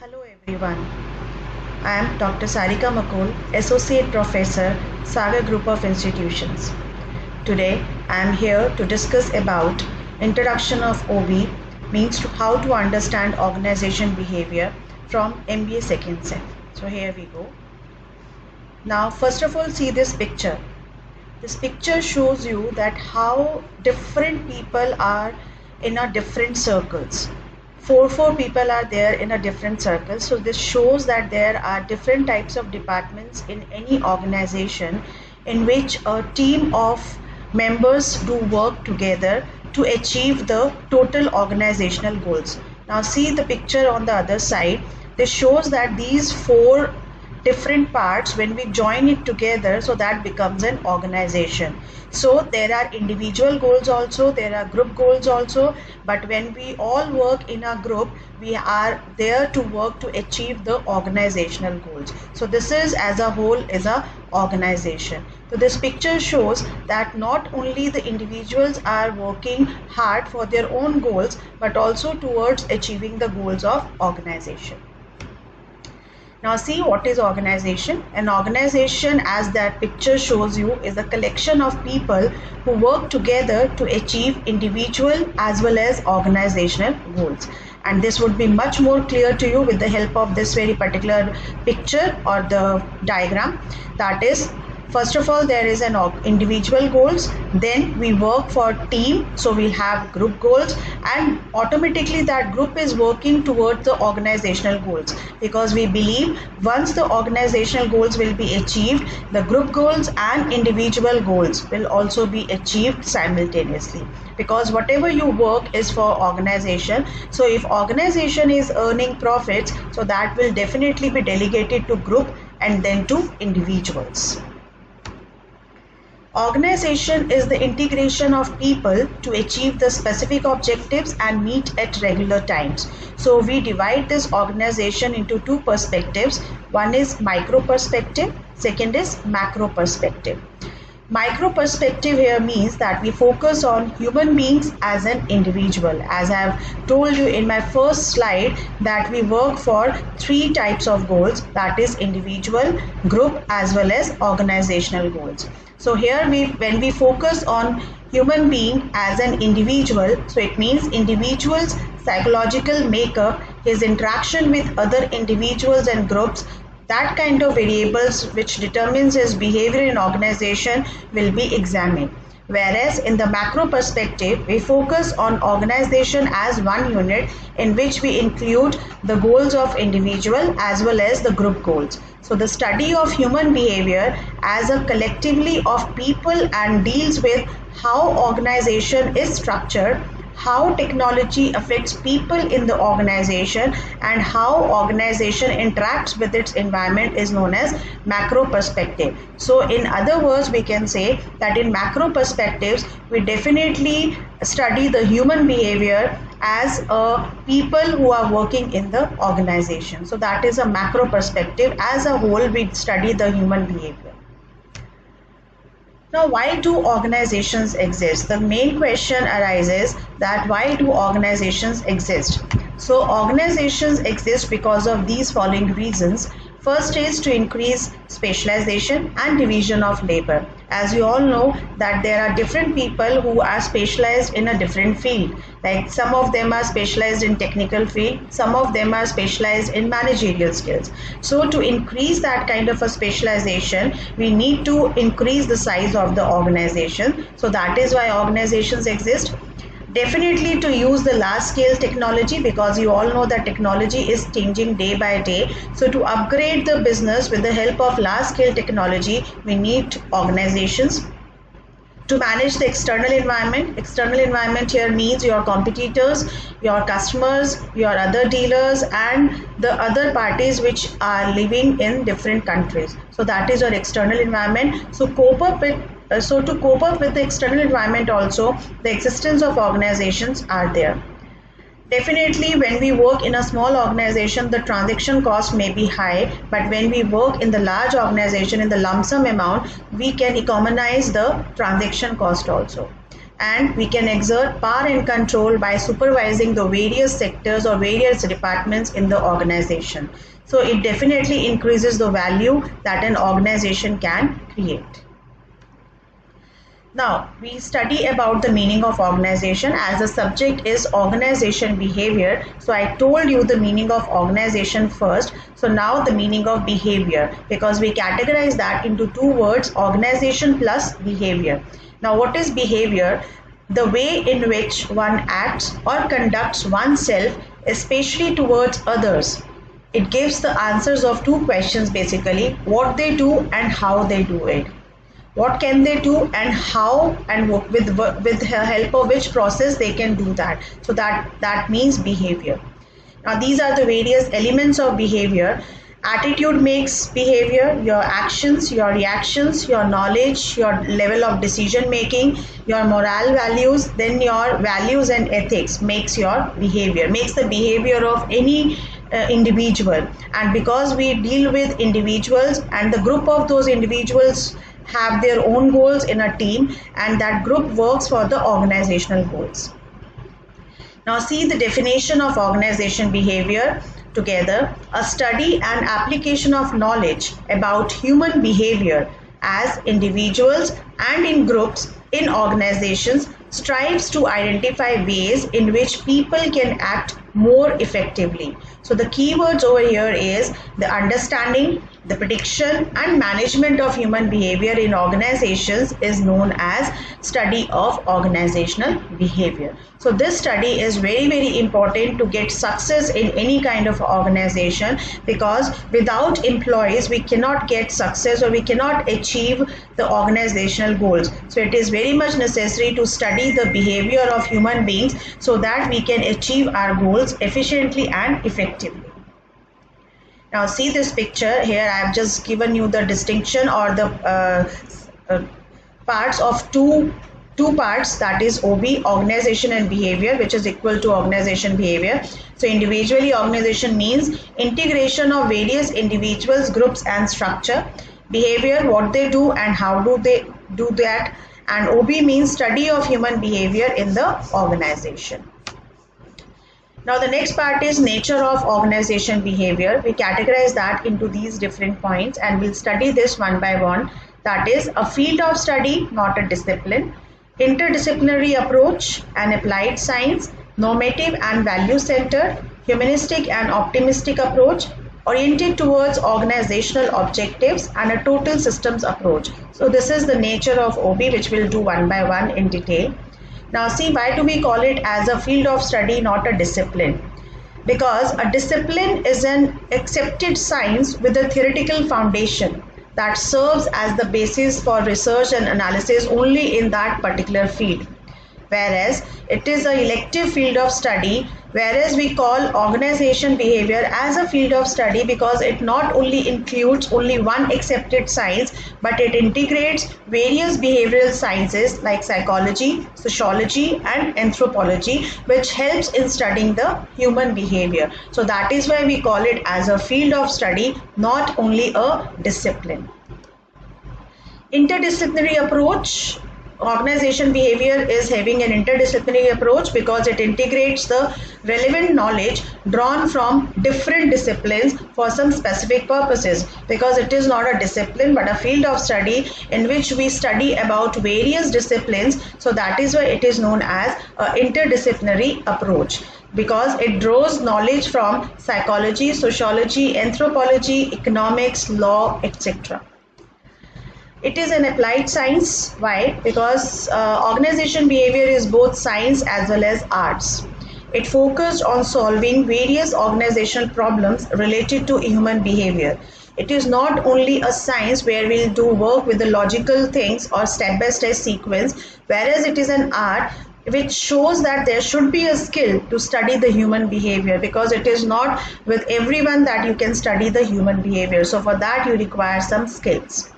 Hello everyone. I am Dr. Sarika Makul, Associate Professor, Saga Group of Institutions. Today I am here to discuss about introduction of OB means to how to understand organization behavior from MBA second sem. So here we go. Now first of all see this picture. This picture shows you that how different people are in a different circles. Four people are there in a different circle. So this shows that there are different types of departments in any organization in which a team of members do work together to achieve the total organizational goals. Now see the picture on the other side. This shows that these four different parts, when we join it together, so that becomes an organization. So there are individual goals also, there are group goals also, but when we all work in a group, we are there to work to achieve the organizational goals. So this is as a whole is a organization. So this picture shows that not only the individuals are working hard for their own goals, but also towards achieving the goals of organization. Now see what is organization. An organization, as that picture shows you, is a collection of people who work together to achieve individual as well as organizational goals. And this would be much more clear to you with the help of this very particular picture or the diagram. That is, first of all, there is an individual goals, then we work for team, so we have group goals, and automatically that group is working towards the organizational goals, because we believe once the organizational goals will be achieved, the group goals and individual goals will also be achieved simultaneously, because whatever you work is for organization. So if organization is earning profits, so that will definitely be delegated to group and then to individuals. Organization is the integration of people to achieve the specific objectives and meet at regular times. So we divide this organization into two perspectives. One is micro perspective, second is macro perspective. Micro perspective here means that we focus on human beings as an individual. As I have told you in my first slide, that we work for three types of goals, that is individual, group as well as organizational goals. So here when we focus on human being as an individual, so it means individual's psychological makeup, his interaction with other individuals and groups, that kind of variables which determines his behavior in organization will be examined. Whereas in the macro perspective, we focus on organization as one unit in which we include the goals of individual as well as the group goals. So the study of human behavior as a collectively of people and deals with how organization is structured, how technology affects people in the organization, and how organization interacts with its environment is known as macro perspective. So in other words, we can say that in macro perspectives, we definitely study the human behavior as a people who are working in the organization. So that is a macro perspective. As a whole, we study the human behavior. Now, why do organizations exist? The main question arises that why do organizations exist? So organizations exist because of these following reasons. First is to increase specialization and division of labor. As you all know that there are different people who are specialized in a different field. Like some of them are specialized in technical field, some of them are specialized in managerial skills. So to increase that kind of a specialization, we need to increase the size of the organization. So that is why organizations exist. Definitely to use the large scale technology, because you all know that technology is changing day by day. So to upgrade the business with the help of large scale technology, we need organizations. To manage the external environment here means your competitors, your customers, your other dealers, and the other parties which are living in different countries. So that is your external environment. So to cope up with the external environment also, the existence of organizations are there. Definitely, when we work in a small organization, the transaction cost may be high, but when we work in the large organization in the lump sum amount, we can economize the transaction cost also. and we can exert power and control by supervising the various sectors or various departments in the organization. So it definitely increases the value that an organization can create. Now we study about the meaning of organization, as the subject is organization behavior. So I told you the meaning of organization first. So now the meaning of behavior, because we categorize that into two words, organization plus behavior. Now what is behavior? The way in which one acts or conducts oneself, especially towards others. It gives the answers of two questions basically: what they do and how they do it. What can they do and how, and with the help of which process they can do that. So that means behavior. Now these are the various elements of behavior. Attitude makes behavior, your actions, your reactions, your knowledge, your level of decision making, your moral values, then your values and ethics makes your behavior, makes the behavior of any individual. And because we deal with individuals, and the group of those individuals have their own goals in a team, and that group works for the organizational goals. Now see the definition of organization behavior together: a study and application of knowledge about human behavior as individuals and in groups in organizations strives to identify ways in which people can act more effectively. So the keywords over here is the understanding, the prediction and management of human behavior in organizations is known as study of organizational behavior. So this study is very, very important to get success in any kind of organization, because without employees we cannot get success or we cannot achieve the organizational goals. So it is very much necessary to study the behavior of human beings so that we can achieve our goals efficiently and effectively. Now see this picture here. I have just given you the distinction or the parts of two parts, that is OB, organization and behavior, which is equal to organization behavior. So individually, organization means integration of various individuals, groups and structure. Behavior, what they do and how do they do that. And OB means study of human behavior in the organization. Now the next part is nature of organization behavior. We categorize that into these different points and we'll study this one by one. That is a field of study, not a discipline. Interdisciplinary approach and applied science, normative and value centered, humanistic and optimistic approach, oriented towards organizational objectives, and a total systems approach. So this is the nature of OB, which we'll do one by one in detail. Now see, why do we call it as a field of study, not a discipline? Because a discipline is an accepted science with a theoretical foundation that serves as the basis for research and analysis only in that particular field. Whereas it is an elective field of study, whereas we call organization behavior as a field of study because it not only includes only one accepted science, but it integrates various behavioral sciences like psychology, sociology and anthropology, which helps in studying the human behavior. So that is why we call it as a field of study, not only a discipline. Interdisciplinary approach. Organization behavior is having an interdisciplinary approach because it integrates the relevant knowledge drawn from different disciplines for some specific purposes, because it is not a discipline but a field of study in which we study about various disciplines. So that is why it is known as an interdisciplinary approach, because it draws knowledge from psychology, sociology, anthropology, economics, law, etc. It is an applied science. Why? Because organization behavior is both science as well as arts. It focused on solving various organizational problems related to human behavior. It is not only a science where we'll do work with the logical things or step-by-step sequence, whereas it is an art which shows that there should be a skill to study the human behavior, because it is not with everyone that you can study the human behavior. So for that you require some skills.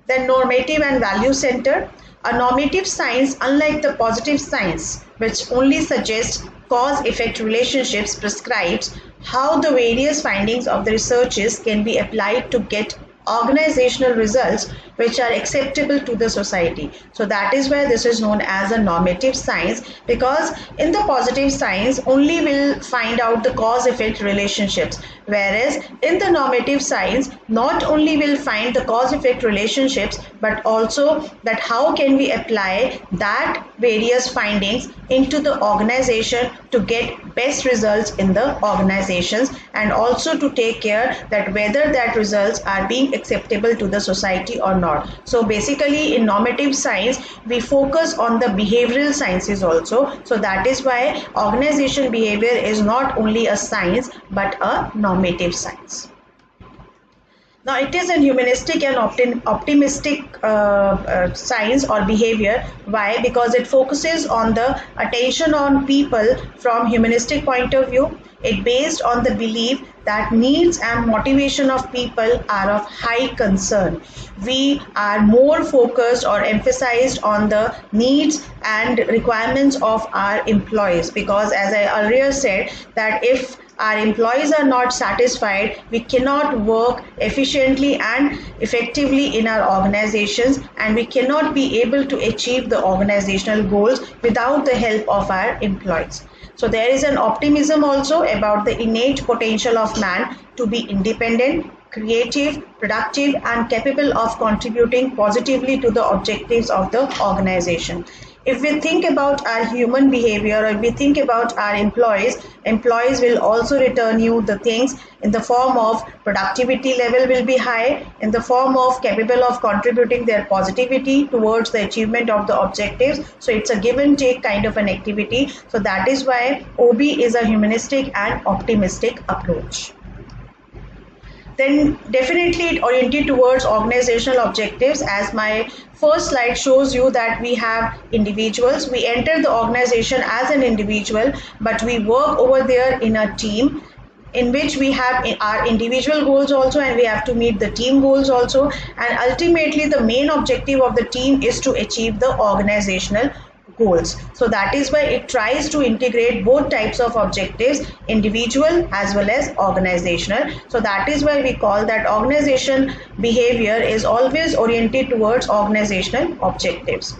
Then normative and value centered. A normative science, unlike the positive science, which only suggests cause-effect relationships, prescribes how the various findings of the researches can be applied to get organizational results which are acceptable to the society. So that is why this is known as a normative science, because in the positive science only will find out the cause effect relationships, whereas in the normative science not only will find the cause effect relationships but also that how can we apply that various findings into the organization to get best results in the organizations, and also to take care that whether that results are being acceptable to the society or not. So basically in normative science we focus on the behavioral sciences also. So that is why organization behavior is not only a science but a normative science. Now it is a humanistic and optimistic science or behavior. Why? Because it focuses on the attention on people from humanistic point of view. It based on the belief that needs and motivation of people are of high concern. We are more focused or emphasized on the needs and requirements of our employees, because as I earlier said that if our employees are not satisfied, we cannot work efficiently and effectively in our organizations, and we cannot be able to achieve the organizational goals without the help of our employees. So there is an optimism also about the innate potential of man to be independent, creative, productive, and capable of contributing positively to the objectives of the organization. If we think about our human behavior, or if we think about our employees will also return you the things in the form of productivity level will be high, in the form of capable of contributing their positivity towards the achievement of the objectives. So it's a give and take kind of an activity. So that is why OB is a humanistic and optimistic approach. Then definitely it oriented towards organizational objectives. As my first slide shows you that we have individuals. We enter the organization as an individual, but we work over there in a team in which we have our individual goals also, and we have to meet the team goals also, and ultimately the main objective of the team is to achieve the organizational goals. So that is why it tries to integrate both types of objectives, individual as well as organizational. So that is why we call that organization behavior is always oriented towards organizational objectives.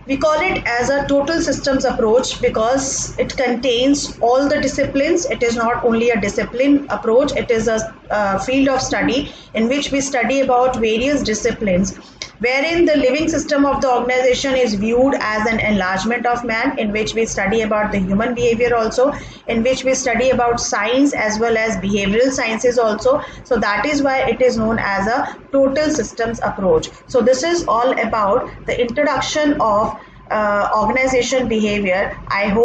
We call it as a total systems approach because it contains all the disciplines. It is not only a discipline approach, it is a field of study in which we study about various disciplines, wherein the living system of the organization is viewed as an enlargement of man, in which we study about the human behavior also, in which we study about science as well as behavioral sciences also. So that is why it is known as a total systems approach. So this is all about the introduction of organization behavior. I hope